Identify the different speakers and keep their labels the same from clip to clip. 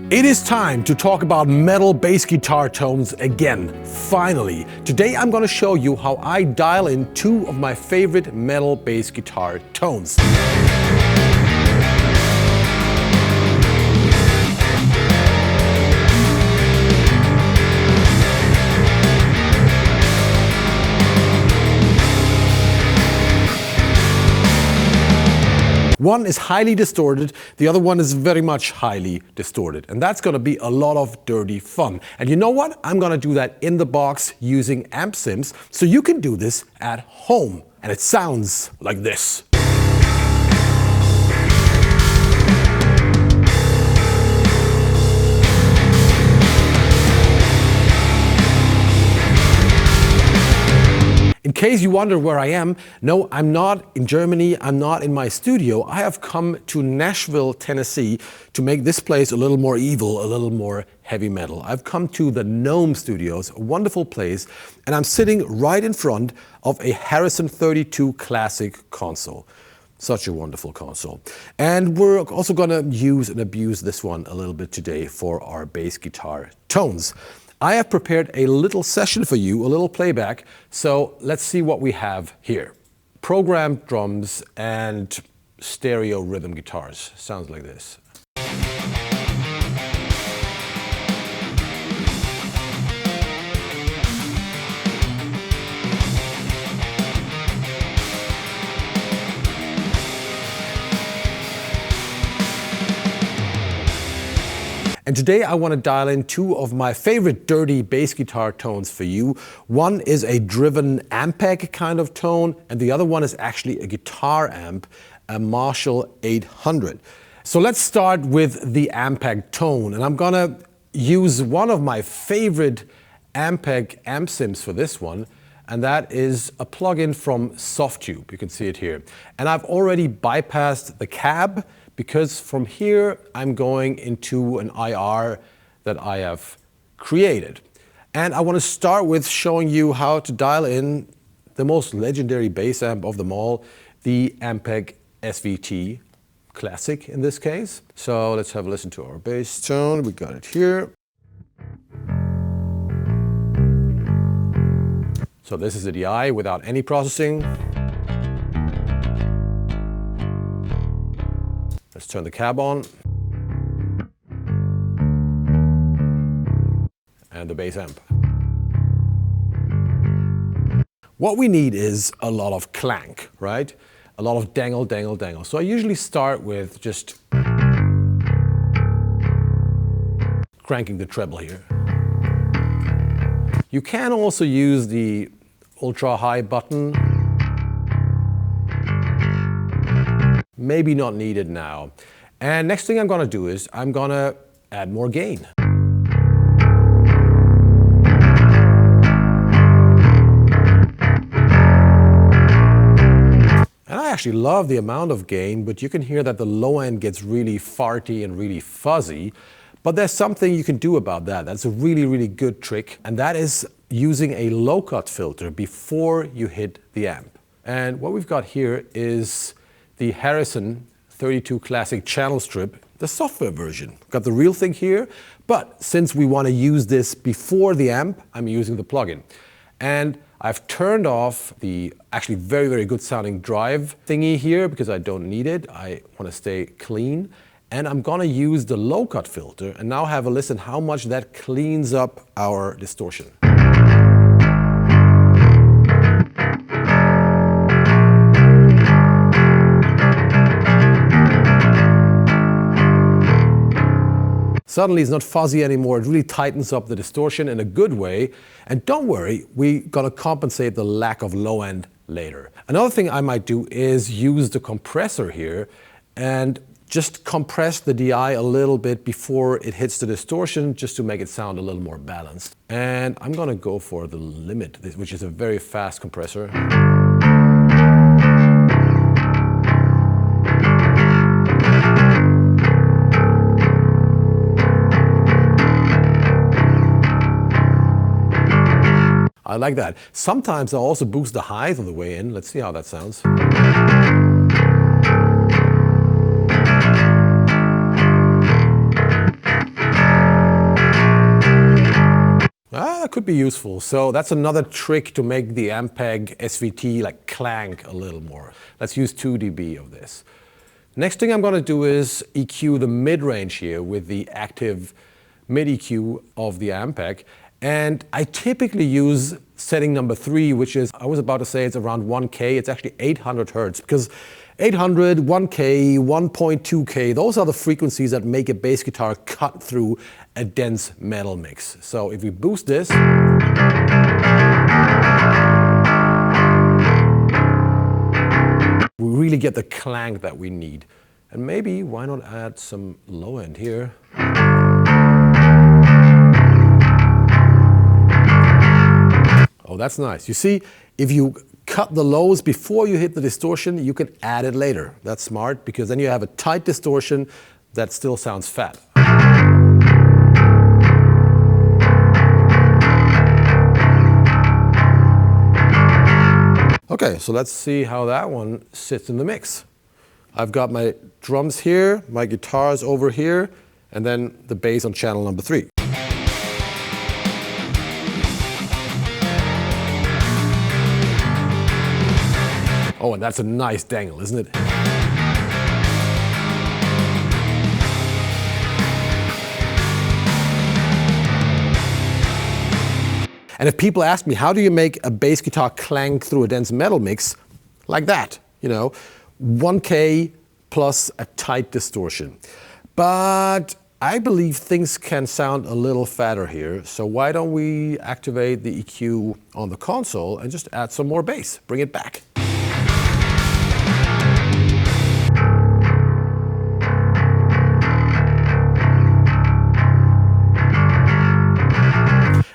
Speaker 1: It is time to talk about metal bass guitar tones again, finally. Today I'm going to show you how I dial in two of my favorite metal bass guitar tones. One is highly distorted, the other one is very much highly distorted. And that's going to be a lot of dirty fun. And you know what? I'm going to do that in the box using amp sims, so you can do this at home. And it sounds like this. In case you wonder where I am, no, I'm not in Germany, I'm not in my studio. I have come to Nashville, Tennessee to make this place a little more evil, a little more heavy metal. I've come to the Gnome Studios, a wonderful place, and I'm sitting right in front of a Harrison 32 Classic console. Such a wonderful console. And we're also going to use and abuse this one a little bit today for our bass guitar tones. I have prepared a little session for you, a little playback, so let's see what we have here. Programmed drums and stereo rhythm guitars. Sounds like this. And today I want to dial in two of my favorite dirty bass guitar tones for you. One is a driven Ampeg kind of tone, and the other one is actually a guitar amp, a Marshall 800. So let's start with the Ampeg tone, and I'm gonna use one of my favorite Ampeg amp sims for this one, and that is a plugin from Softube. You can see it here. And I've already bypassed the cab, because from here I'm going into an IR that I have created. And I want to start with showing you how to dial in the most legendary bass amp of them all, the Ampeg SVT Classic in this case. So let's have a listen to our bass tone. We got it here. So this is the DI without any processing. Let's turn the cab on. And the bass amp. What we need is a lot of clank, right? A lot of dangle, dangle, dangle. So I usually start with just cranking the treble here. You can also use the ultra high button. Maybe not needed now. And next thing I'm gonna do is I'm gonna add more gain. And I actually love the amount of gain, but you can hear that the low end gets really farty and really fuzzy. But there's something you can do about that. That's a really, really good trick. And that is using a low cut filter before you hit the amp. And what we've got here is the Harrison 32 Classic channel strip, the software version. Got the real thing here, but since we want to use this before the amp, I'm using the plugin. And I've turned off the actually very, very good sounding drive thingy here because I don't need it. I want to stay clean. And I'm going to use the low cut filter and now have a listen how much that cleans up our distortion. Suddenly it's not fuzzy anymore, it really tightens up the distortion in a good way. And don't worry, we're gonna compensate the lack of low end later. Another thing I might do is use the compressor here and just compress the DI a little bit before it hits the distortion, just to make it sound a little more balanced. And I'm gonna go for the limit, which is a very fast compressor. I like that. Sometimes I'll also boost the highs on the way in. Let's see how that sounds. it could be useful. So that's another trick to make the Ampeg SVT like clank a little more. Let's use 2 dB of this. Next thing I'm going to do is EQ the mid-range here with the active mid EQ of the Ampeg. And I typically use setting number 3, which is, I was about to say it's around 1K. It's actually 800 Hertz, because 800, 1K, 1.2K, those are the frequencies that make a bass guitar cut through a dense metal mix. So if we boost this, we really get the clank that we need. And maybe, why not add some low end here? Oh, that's nice. You see, if you cut the lows before you hit the distortion, you can add it later. That's smart, because then you have a tight distortion that still sounds fat. Okay, so let's see how that one sits in the mix. I've got my drums here, my guitars over here, and then the bass on channel number 3. Oh, and that's a nice dangle, isn't it? And if people ask me, how do you make a bass guitar clank through a dense metal mix? Like that, you know, 1K plus a tight distortion. But I believe things can sound a little fatter here, so why don't we activate the EQ on the console and just add some more bass, bring it back.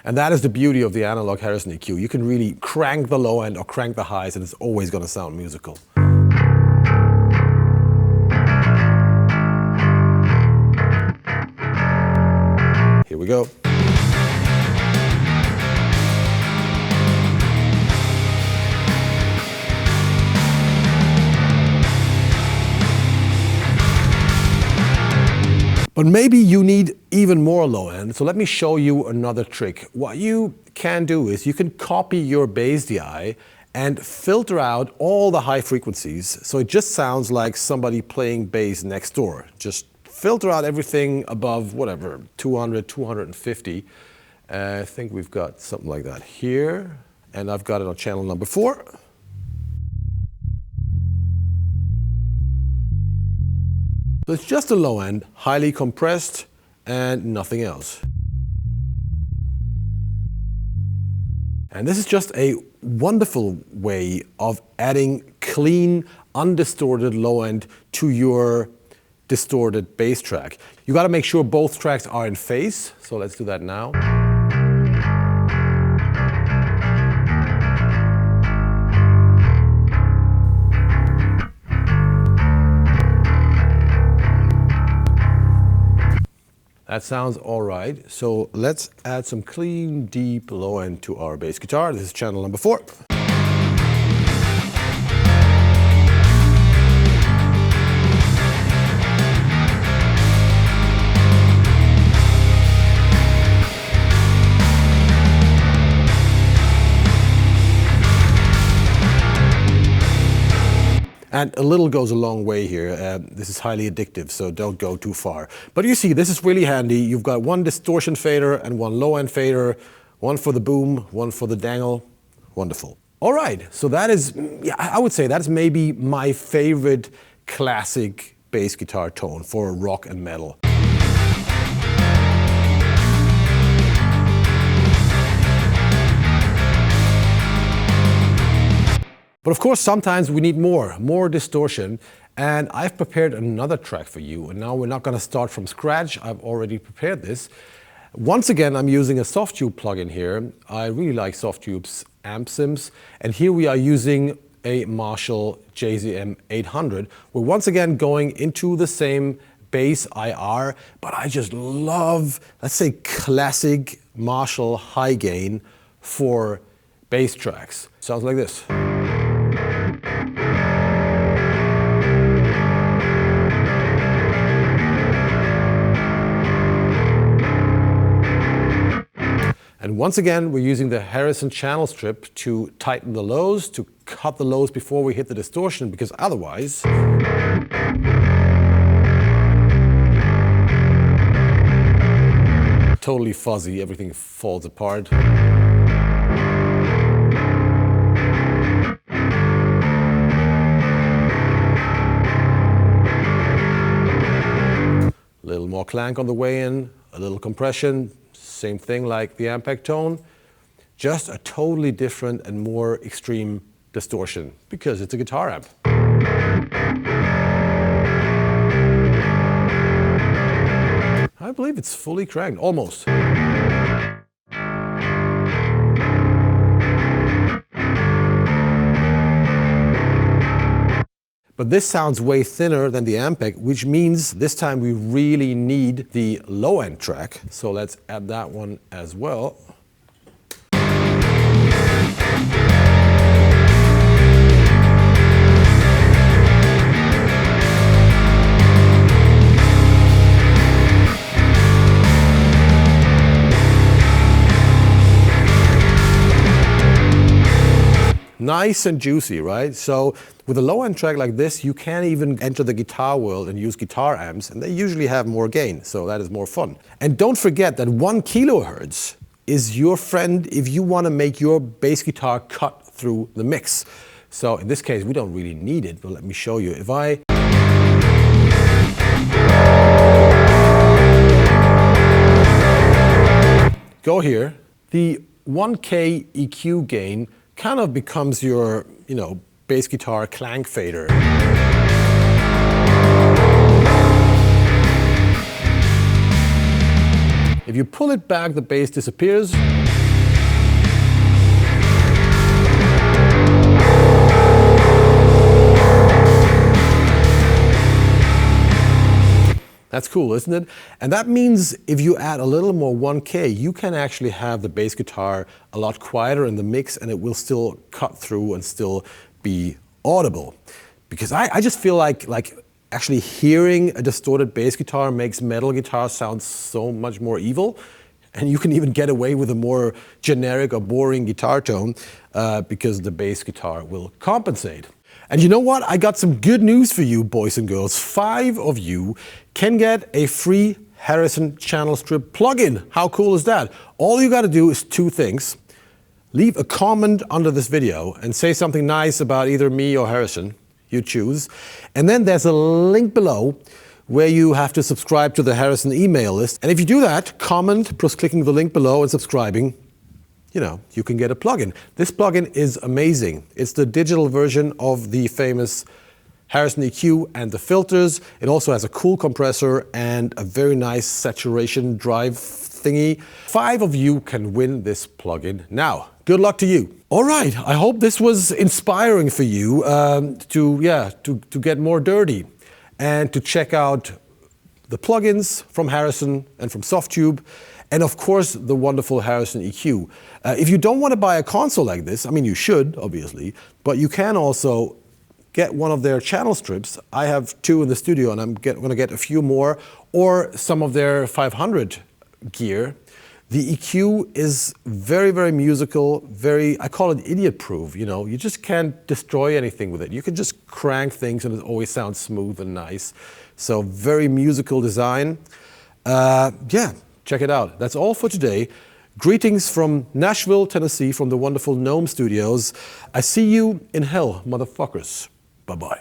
Speaker 1: And that is the beauty of the analog Harrison EQ. You can really crank the low end or crank the highs and it's always going to sound musical. Here we go. But maybe you need even more low end, so let me show you another trick. What you can do is you can copy your bass DI and filter out all the high frequencies, so it just sounds like somebody playing bass next door. Just filter out everything above, whatever, 200, 250. I think we've got something like that here, and I've got it on channel number 4. So it's just a low end, highly compressed, and nothing else. And this is just a wonderful way of adding clean, undistorted low end to your distorted bass track. You got to make sure both tracks are in phase, so let's do that now. That sounds all right. So let's add some clean, deep low end to our bass guitar. This is channel number 4. And a little goes a long way here. This is highly addictive, so don't go too far. But you see, this is really handy. You've got one distortion fader and one low end fader, one for the boom, one for the dangle. Wonderful. All right, so that is, yeah, I would say that's maybe my favorite classic bass guitar tone for rock and metal. But of course, sometimes we need more distortion. And I've prepared another track for you. And now we're not going to start from scratch. I've already prepared this. Once again, I'm using a Softube plugin here. I really like Softube's amp sims. And here we are using a Marshall JZM 800. We're once again going into the same bass IR, but I just love, let's say, classic Marshall high gain for bass tracks. Sounds like this. And once again, we're using the Harrison channel strip to tighten the lows, to cut the lows before we hit the distortion, because otherwise totally fuzzy, everything falls apart. A little more clank on the way in, a little compression, same thing like the Ampeg tone, just a totally different and more extreme distortion, because it's a guitar amp. I believe it's fully cranked, almost. But this sounds way thinner than the Ampeg, which means this time we really need the low end track. So let's add that one as well. Nice and juicy, right? So with a low-end track like this, you can even enter the guitar world and use guitar amps, and they usually have more gain, so that is more fun. And don't forget that 1 kilohertz is your friend if you want to make your bass guitar cut through the mix. So in this case, we don't really need it, but let me show you. If I go here, the 1K EQ gain kind of becomes your, bass guitar clank fader. If you pull it back, the bass disappears. That's cool, isn't it? And that means if you add a little more 1K, you can actually have the bass guitar a lot quieter in the mix, and it will still cut through and still be audible. Because I just feel like actually hearing a distorted bass guitar makes metal guitar sound so much more evil. And you can even get away with a more generic or boring guitar tone because the bass guitar will compensate. And you know what? I got some good news for you, boys and girls. 5 of you can get a free Harrison channel strip plugin. How cool is that? All you got to do is 2 things. Leave a comment under this video and say something nice about either me or Harrison. You choose. And then there's a link below where you have to subscribe to the Harrison email list. And if you do that, comment plus clicking the link below and subscribing, you can get a plugin. This plugin is amazing. It's the digital version of the famous Harrison EQ and the filters. It also has a cool compressor and a very nice saturation drive thingy. 5 of you can win this plugin now. Good luck to you. All right, I hope this was inspiring for you to get more dirty and to check out the plugins from Harrison and from Softube. And of course, the wonderful Harrison EQ. If you don't want to buy a console like this, I mean, you should, obviously, but you can also get one of their channel strips. I have 2 in the studio, and I'm going to get a few more, or some of their 500 gear. The EQ is very, very musical, I call it idiot-proof. You just can't destroy anything with it. You can just crank things, and it always sounds smooth and nice. So very musical design. Check it out. That's all for today. Greetings from Nashville, Tennessee, from the wonderful Gnome Studios. I see you in hell, motherfuckers. Bye-bye.